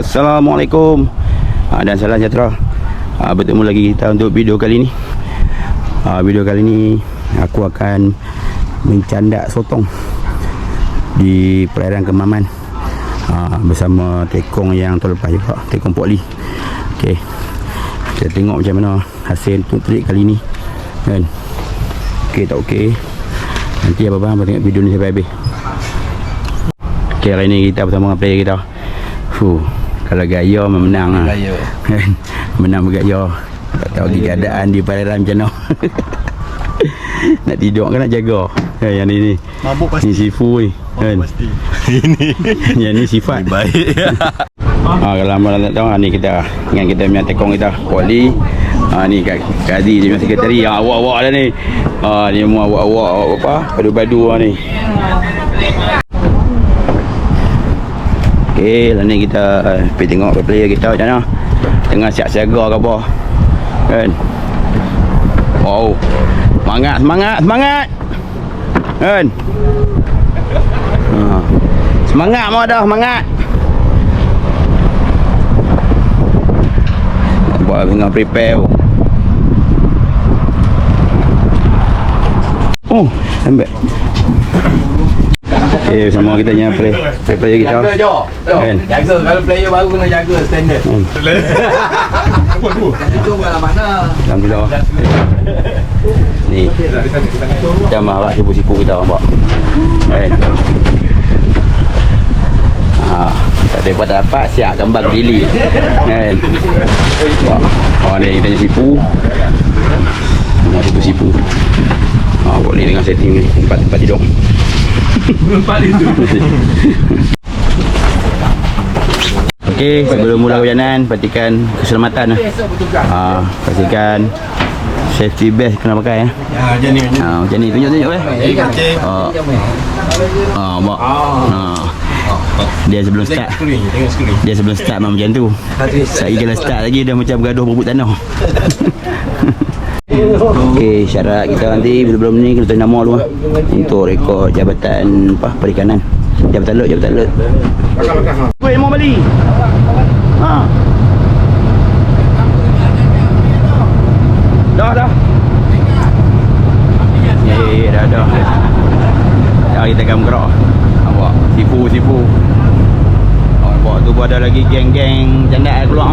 Assalamualaikum dan salam sejahtera. Bertemu lagi kita untuk video kali ni. Video kali ni aku akan mencandak sotong di perairan Kemaman bersama tekong yang terlepas juga, tekong Pok Lee. Okey, kita tengok macam mana hasil untuk trik kali ni kan. Okey tak okey, nanti abang-abang tengok video ni sampai habis. Okey, hari ni kita bersama dengan player kita. Kalau gaya menang lah. Menang bergaya. Tak tahu lagi keadaan di perairan macam mana. Nak tidur kan nak jaga. Yang ni mabuk pasti. Ni sifu ni kan. Yang ni sifat baik. Kalau abang tak tahu, ni kita dengan kita punya tekong kita Pok Lee. Ni Kak Kazi dia punya sekretari. Awak-awak dah ni. Ni semua awak-awak apa? Badu-badu ni. Okey, lah ni kita pergi tengok player kita macam mana. Tengah siap siaga ke apa. Kan? Wow. Semangat. Kan? Semangat mau dah, semangat. Buat tengah prepare. Oh, lambat. Okay, sama kita punya player kita. Kan? Jaga, kalau player baru kena jaga standard. Alhamdulillah. Ni. Macam marah sipu-sipu kita nampak. Kan? Tak ada apa dapat siap gambar gili. Kan? Ni kita punya sipu. Sipu-sipu. Boleh dengan setting ni tempat tidur. Okey, sebelum mula hujanan pastikan keselamatan. Pastikan safety vest kena pakai ya. Macam ni tunjuk mak. Dia sebelum start. Dia sebelum start memang macam tu. Saya kalau start lagi dah macam gaduh berebut tanah. Okey, syarat kita nanti belum ni kita tulis nama dulu untuk rekod jabatan perikanan. Jabatan laut. Weh mau balik. Dah. Ya, dah. Ya, kita akan bergerak. Awak sipu. Awak tu pun ada lagi geng-geng janda keluar.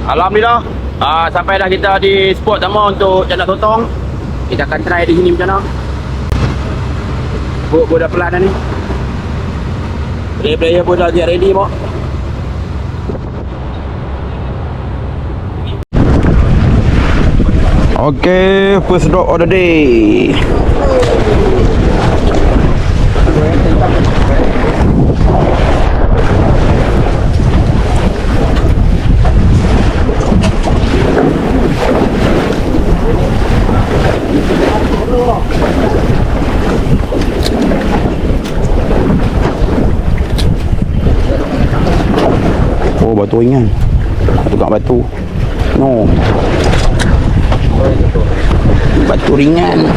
Alhamdulillah, sampai dah kita di spot sama untuk candak sotong. Kita akan try di sini macam mana. Bot dah pelan dah ni. Player pun dah ready mak. Okay, first drop of the day. Oh, batu ringan. Tukang batu. No. Batu ringan.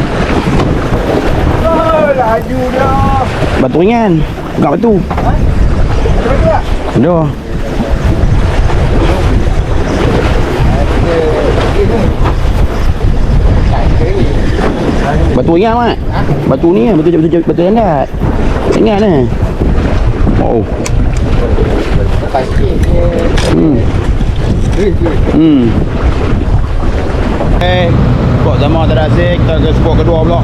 Laju dah. Batu ringan. Tukang batu. Ada. Batu ringan mak. Batu ni kan, batu jandat. Ringan ni. Oh. Spot sama terasik, kita ke spot kedua pula.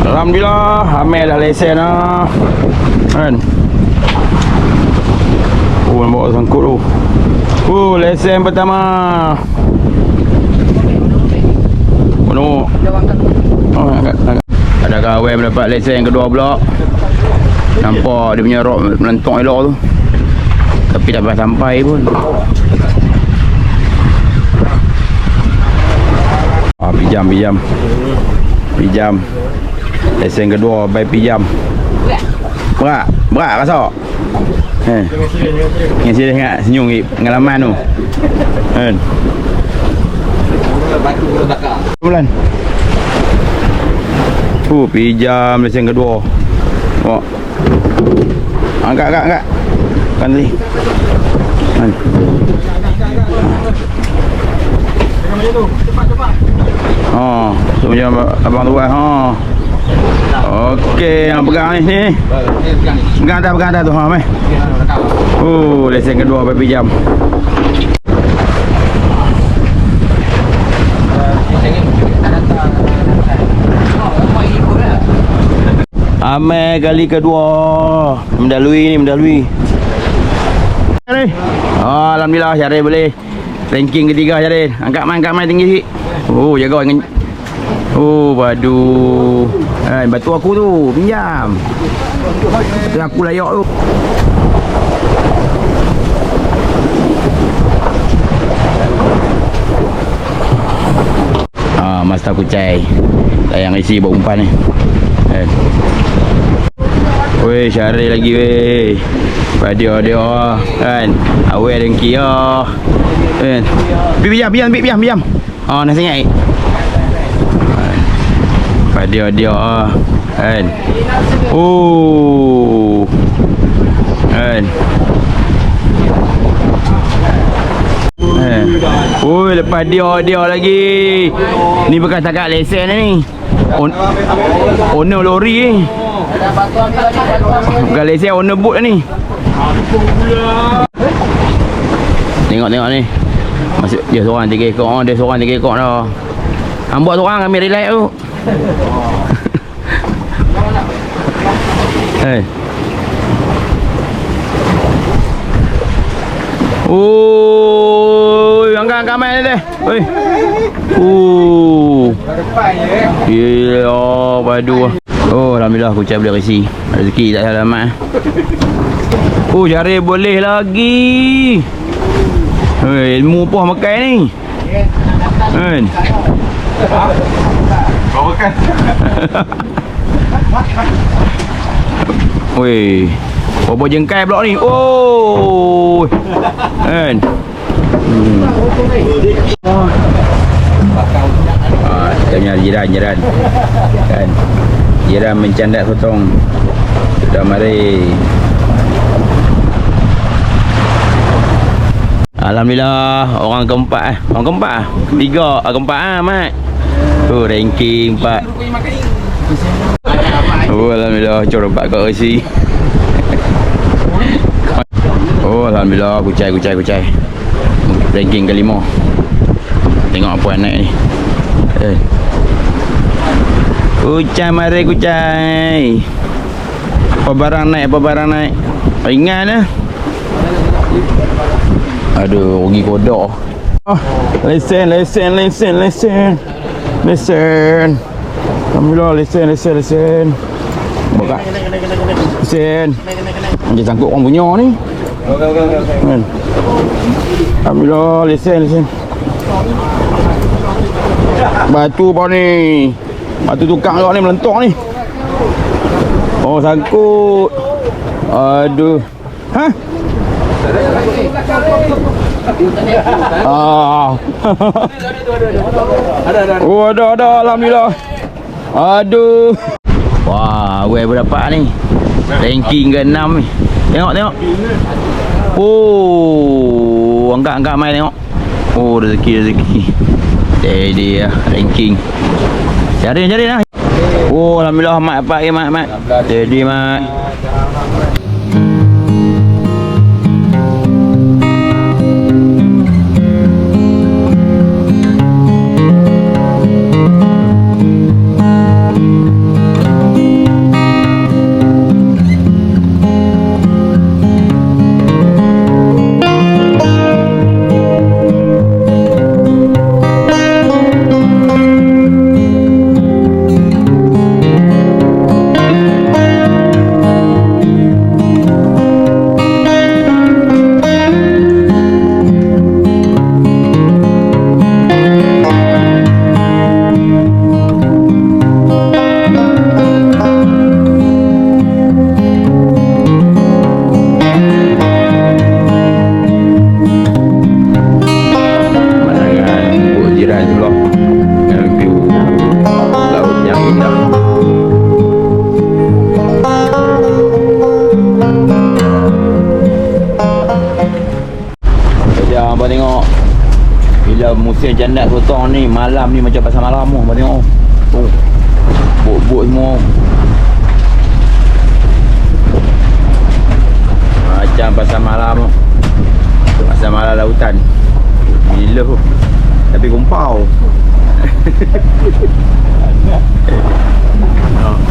Alhamdulillah, Amel dah lesen lah. Kan? Oh, bawa sangkut tu. Lesen pertama. Penuh. Oh, angkat. Ada kawan mendapat lesen yang kedua pula. Nampak dia punya rod melentok elok tu. Tapi tak pernah sampai pun. Pijam. Lesen kedua by pijam. Berat rasa. Yang sini ingat senyum pengalaman tu. Kan? Batu bakar. Bulan. Pijam lesen kedua. Oh. Angkat. Kan tadi. Kan. Oh, so macam abang tu ha. Okey, yang pegang ni. Pegang atas tu ha mai. Lesen kedua berapa jam. Amel kali kedua mendalui. Alhamdulillah Syarif boleh ranking ketiga Syarif. Angkat mai tinggi sikit. Jaga dengan padu. Batu aku tu pinjam. Batu aku layak tu. Master kucai. Yang isi bawa umpan ni. Weh, Syarif lagi weh. Dia kan. Awal dengki ah. Kan. Biam. Nak sangat. Dia kan. Kan. Lepas dia lagi. Ni bekas takat lesen ni. Owner lori ni. Bukan lesen, owner boat ni. Tengok ni. Masuk dia seorang 3 ekor. Dia seorang 3 ekor dah. Buat seorang ambil relax tu. Angkat main ni deh. Gila, padu. Alhamdulillah aku boleh resi. Rezeki tak salah mat. Jari boleh lagi. Ilmu apa makan ni? Kan? Kau makan. Berapa jengkai pula ni? Kan? Kita punya jiran kan? Jiran mencandak sotong. Sudah mari. Alhamdulillah, orang keempat Ketiga, keempat mat. Ranking 4. Alhamdulillah, cor 4 kat resi. Alhamdulillah, kucai. Ranking ke 5. Tengok apa yang naik ni. Kucai, mari kucai. Apa barang naik. Ringan lah. Aduh, rugi kodok. Lesen. Alhamdulillah, lesen. Buka. Lesen. Dia sangkut orang punya ni. Kan? Alhamdulillah, lesen. Batu apa ni? Batu tukang juga ni melentok ni. Oh, sangkut. Aduh. Ha? Oh, ada alhamdulillah. Aduh. Wah, gue berapa ni? Ranking ke-6 ni. Tengok. Oh, angkat mai tengok. Oh, rezeki. Dia ranking. Cari lah. Oh, alhamdulillah mat apa mat. Jadi mat. Musim janda sotong ni malam ni macam pasal malam tu. Tengok. Oh. Bot semua. Macam pasal malam tu. Pasal malam lautan. Gila tu. Tapi kumpau.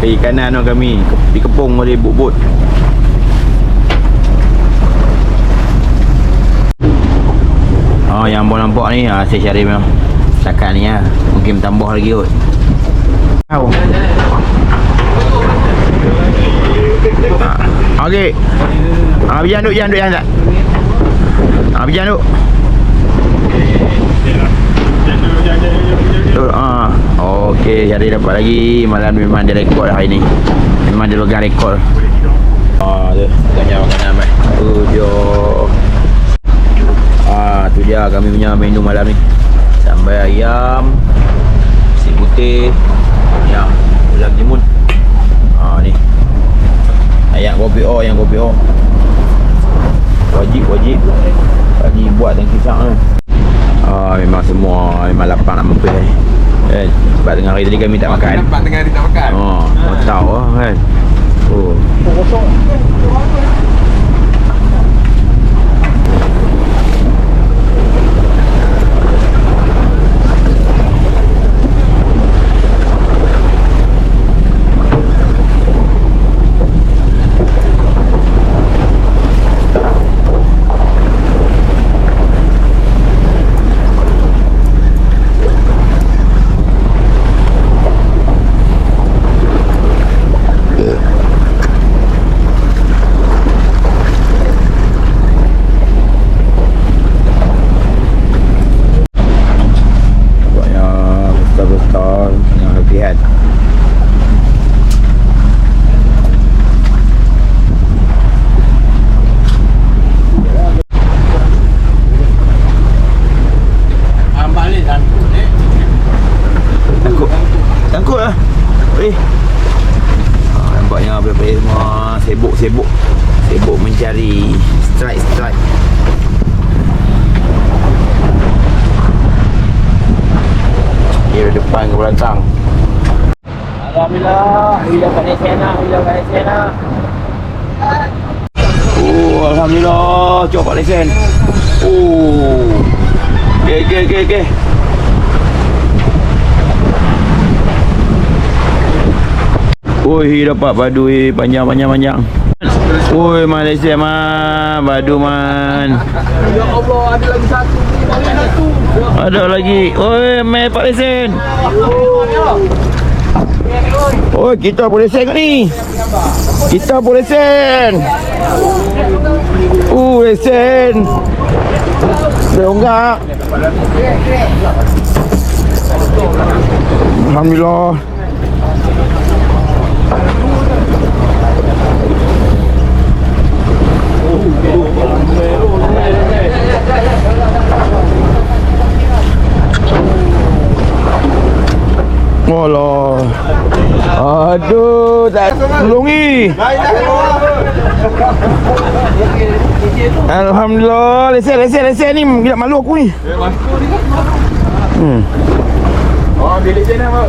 Pergi kanan tu kami. Di kepung boleh bot-bot. Oh, yang abang nampak ni saya cari memang setakat ni lah. Mungkin tambah lagi kot. Okey. Bijan duk tak? Bijan duk. Okey, cari dapat lagi. Malam memang dia rekod hari ni. Memang dia pegang rekod. Tu. Tanya makanan mai. Dia. Tu dia kami punya menu malam ni. Sambal ayam, nasi putih, ayam ulam timun. Ni. Ayam kopi O. Wajib. Ni buat dan kisah ni. Memang semua memang lapang nak mampus ni. Kan? Sebab tengah hari tadi kami tak makan. Mau tahu lah kan. Kosong. Nampaknya apa-apa semua sibuk mencari strike. Dia depan ke belakang. Alhamdulillah, hilang kat Siena. Alhamdulillah, coba lesen. Okey. Oi, dapat padu panjang. Oi, Malaysia man, padu man. Ya Allah, ada lagi satu. Ada lagi. Oi, mai Pak Lesen. Oi, kita boleh sen kat ni. Kita boleh sen. Lesen. Seronggak. Alhamdulillah. Alah. Aduh, tak tolong ni. Alhamdulillah, lesen ni gila malu aku ni. Oh, bilik sini apa?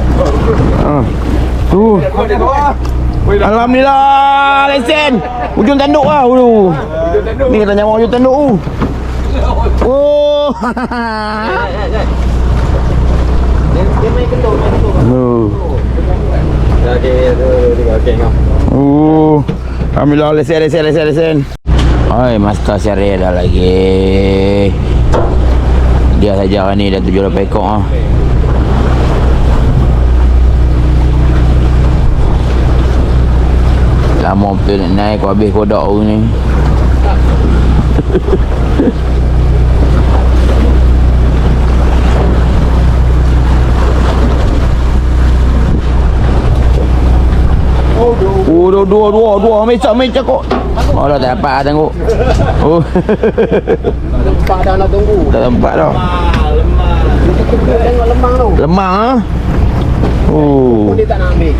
Tu. Alhamdulillah, lesen. Ujung tanduk lah dulu. Ni kata nyawa ujung tanduk tu. Oh. Dia main ketuk. Okey. Alhamdulillah, lesen. Oi, master syariah dah lagi. Dia saja ni dah 7 ekor ah. Lama betul nak naik kau habis kodak ni. Dua meja kok. Oh dah tak dapat tengok. Oh. Tempat dah nak tunggu. Tak tempat dah. Tengok lemang tu. Lemang ah. Oh. Dia tak nak ambil.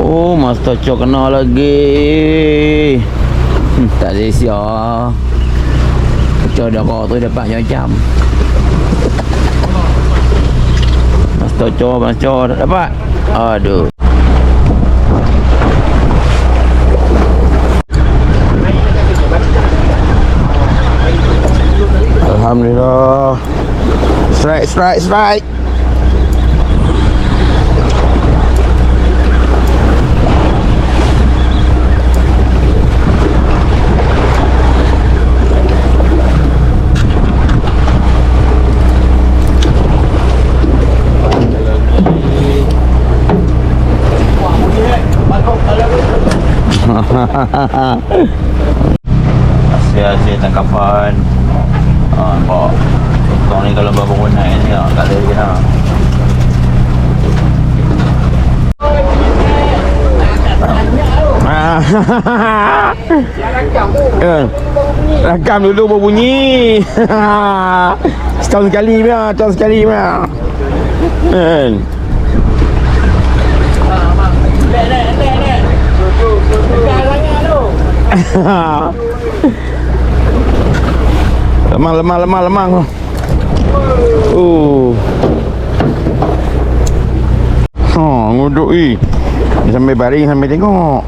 Oh, Master Chok kena lagi. Tak sia. Chok dah kau tu dapat jam. Master Chok tak dapat. Aduh. Alhamdulillah. Strike. Hasil tangkapan. Nampak contoh ni kalau baru naik ni tak ada lagi lah. Rakam dulu berbunyi. Setahun sekali punya. Kan. Lemang. Nguduk sampai baring sampai tengok.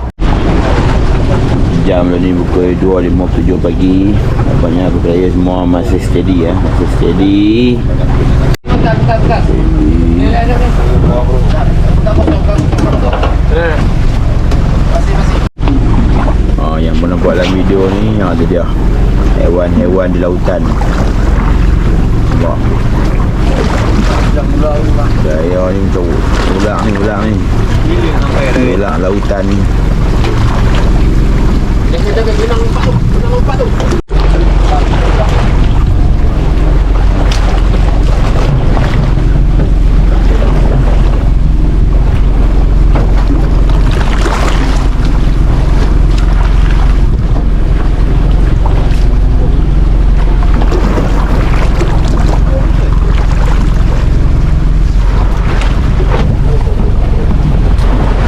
Jam ni pukul 2.57 pagi. Nampaknya aku beraya semua masih steady ya. Bukan. Yang pernah buat dalam video ni tu dia. Hewan-hewan di lautan. Nampak. Gaya ni macam ulang ni. Ulang lautan ni. Dia jaga binang lompat tu.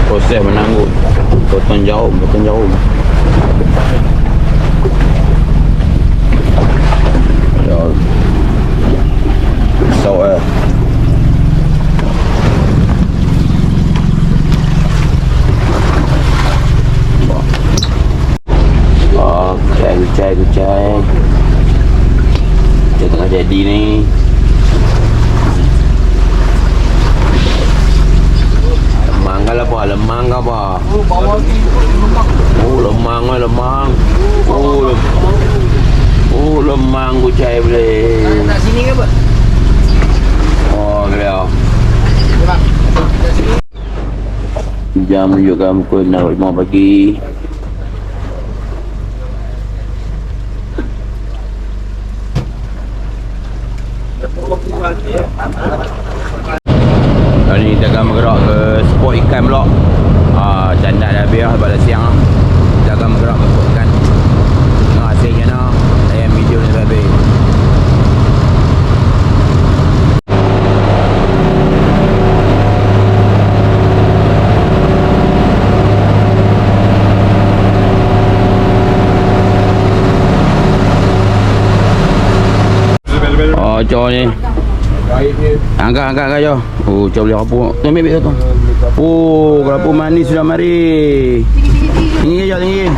Proses menanggut. Potong jarum. So kucai. Kita tengah Dah jadi ni. Lemang ke apa? Lemang ke apa? Oh, bawah ni lemang. Oh, lemang ke lemang. Oh, lemang kucai boleh. Nak sini ke apa? Oh, kira. Bang. Jam menunjukkan pukul 6.05 pagi. Kali ni kita akan bergerak ke spot ikan pula. Candak dah habis sebab dah siang lah. Kita akan bergerak ke spot ikan. Tengok hasilnya nak. Layan video ni sampai habis. Cor ni. Angkat Jo. Oh, cor boleh rapu. Tu ambil tu. Oh, rapu manis sudah mari. Tinggi Jo, tinggi.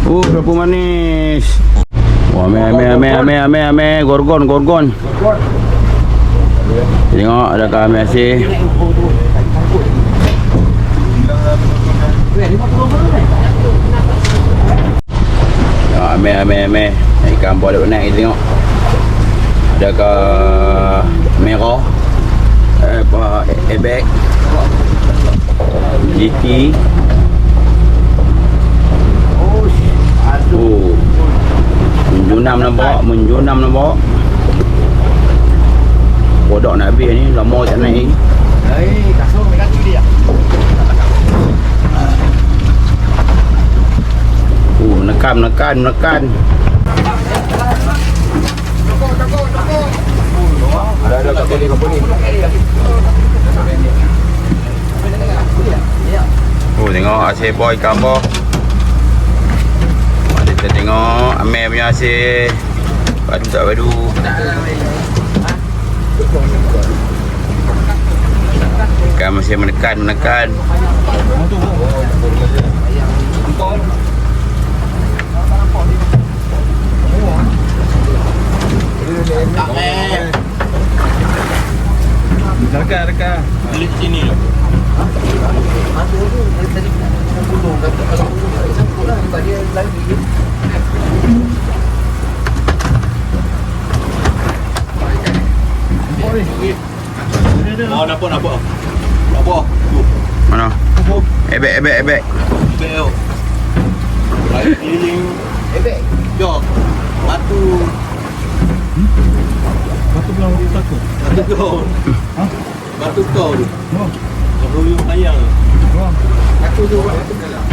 Oh, rapu manis. Wah, ame. Gorgon. Tengok adakah ame asyik. Ya, ame. Ikan boleh naik tengok. Adakah merah, ebek, GT. Oh, menjunam nampak. Kodok nak habis ni, lama tak naik. Kasut mereka tu dia. Menekan. Ada kat sini kapal ni. Oh, tengok asyik boy ikan boh. Kita tengok Amir punya asyik. Padu. Ikan masih menekan. Reka. Lihat sini loh. Oh, nampak. Mana? Ebek. Bel. Lagi keliling. Ebek. Jok. Batu belang takut. Batu kau tu. Baru yang sayang. Aku tu batu belang.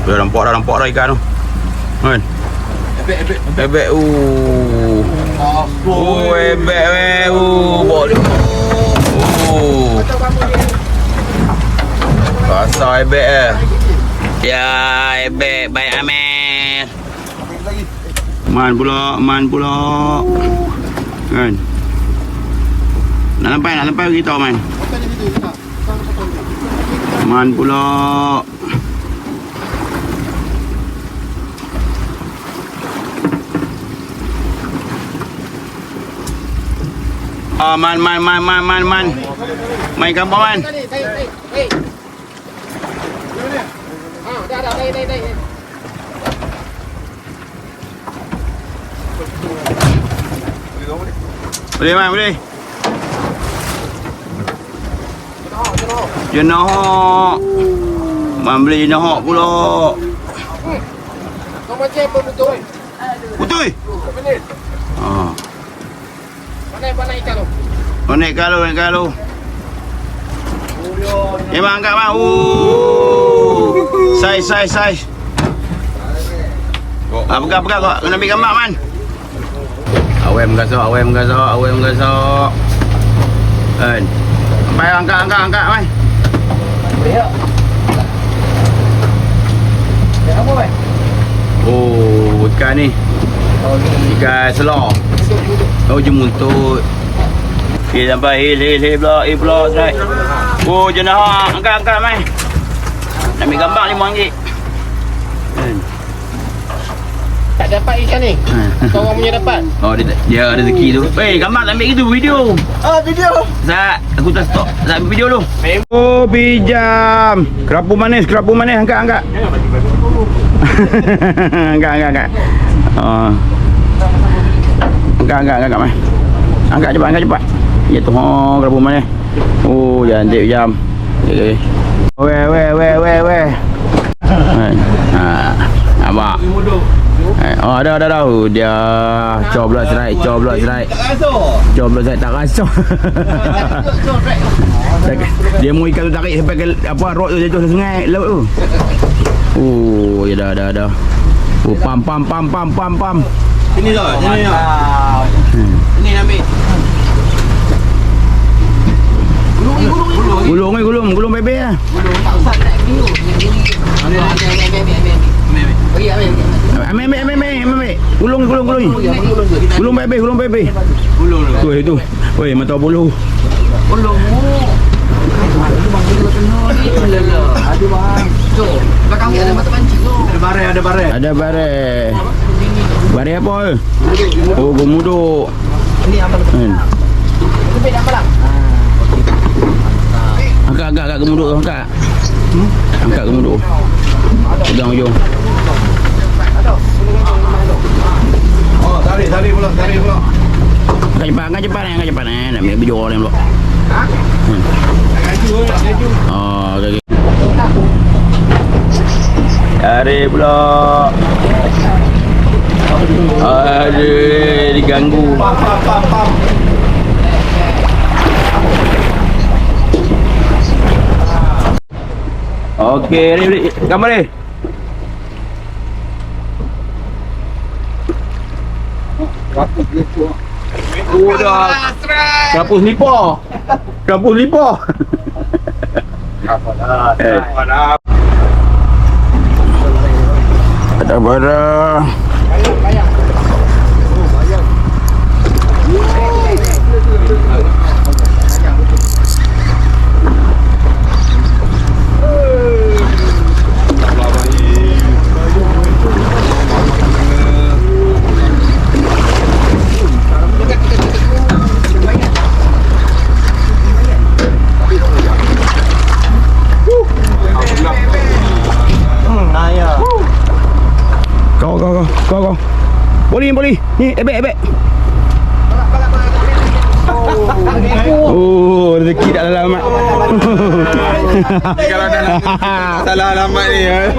Dah nampak dah ikan tu. Kan? Ebek. Ebek weh. Boleh. Rasa ebek Ya, ebek baik Amir. Man pula. Kan? Nak sampai kita man. Man pula. Man. Main kampung man. Dah. Boleh man, boleh. Jenahok. Man beli jenahok pula. Kau macam apa betul? Betul? Mana ikan tu? Oh, naik kalau. Bang, angkat bang. Saiz. Pegang kau. Kena ambil gambar man. Awam gasok. Kan. Sampai angkat man. Ya. Apa weh? Oh, ikan ni. Ikan selor. Oh, jemuntut. Sampai hil pula, strike. Oh, jenah angkat man. Nak ambil gambar RM5. Kan. Tak dapat ikan ni. Kau orang punya dapat. Oh dia ada rezeki tu. Gambar tak ambil gitu video. Video. Zat, aku tak stop. Zat ambil video dulu. Oh, pinjam. Kerapu manis. Angkat. Angkat. Oh. Angkat mai. Angkat cepat. Ya tu kerapu manis. Oh, cantik jam. Okey. Weh. Nampak. Ada. Dia coblos right. Coblos right tak rasa. Dia mau ikan tu tarik sampai ke apa rod tu jatuh sungai laut tu. Oh, ya dah. Oh, pam. Sini dah. Ini ambil. Gulung bebe lah. Tak usah nak video. Yang ini. Ambil. Gulung. Gulung bebe. Gulung Tu itu. Weh, mata bulu. Belum. Ada bang. Jom. Belakang ni ada mata pancing tu. Ada bare. Ada bare. Bare apa? Oh, gomuduk. Ini apa tu? Lebih dah malam. Angkat gemuduk tu, angkat. Angkat gemuduk. Pegang ujung. Oh, tarik pula. Angkat cepat. Nak ambil video orang pula. Laju. Oh, okey. Tarik pula. Aduh, diganggu. Pam. Okey, ni gambar ni. Dah. Kapus lipa. Ada barang. Kau. Boleh. Ni, ebek. Oh, rezeki tak dalam mat. Kalau dah salah alamat ni ya.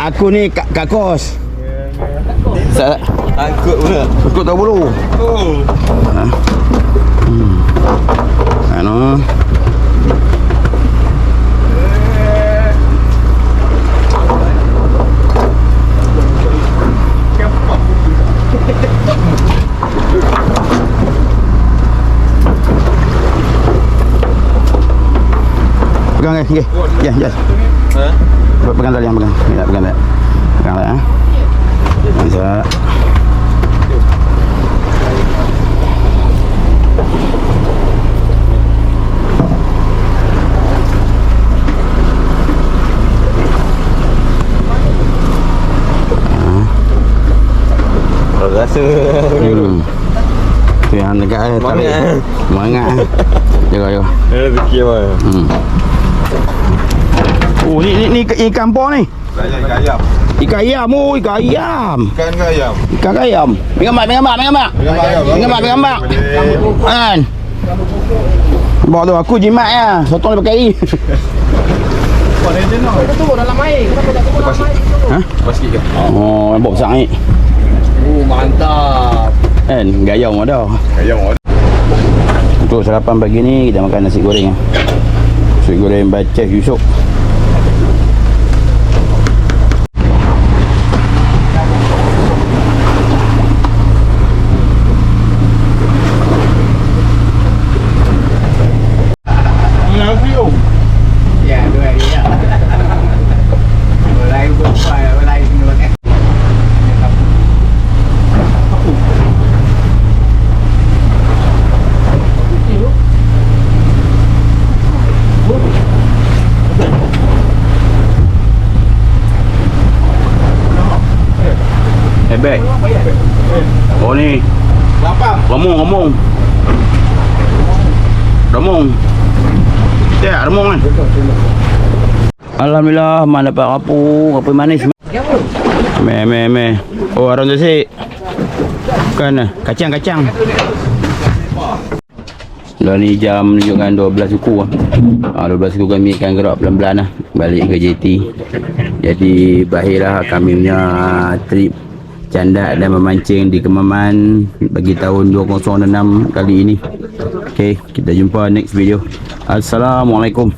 Aku ni kat kos. Takut pula. Takut tak bulu. Oh. Ano? Pegang okey. Ya. Pegang tali yang pegang. Ya, pegang tak. Pegang tak. Mantap. Rasa. Tu yang dekat tarik. Semangat. Jaga. Rezeki apa? Oh, ni ikan apa ni? Ikan ayam. Ikan ayam. Ikan ayam. Pengambar. Pengambar. Kan? Bawa tu aku jimat ya. Sotong dia pakai air. Kita turun dalam air. Kenapa tak turun dalam air? Ha? Lepas sikit ke? Oh, nampak besar ni. Mantap. Kan? Gayam ada. Ayam. Untuk sarapan pagi ni kita makan nasi goreng. Nasi goreng by Chef Yusof. Ya, dua dia. Mulai ni makan. beg. Oh ni. Remung. Ya, remung kan. Alhamdulillah, mana dapat kapur manis. Me. Oh, arang tu si. Bukan kacang. Dah ni jam menunjukkan 12 suku 12 suku kami akan gerak pelan-pelan lah balik ke JT. Jadi berakhirlah kami punya trip candak dan memancing di Kemaman bagi tahun 2006 kali ini. Okay, kita jumpa next video. Assalamualaikum.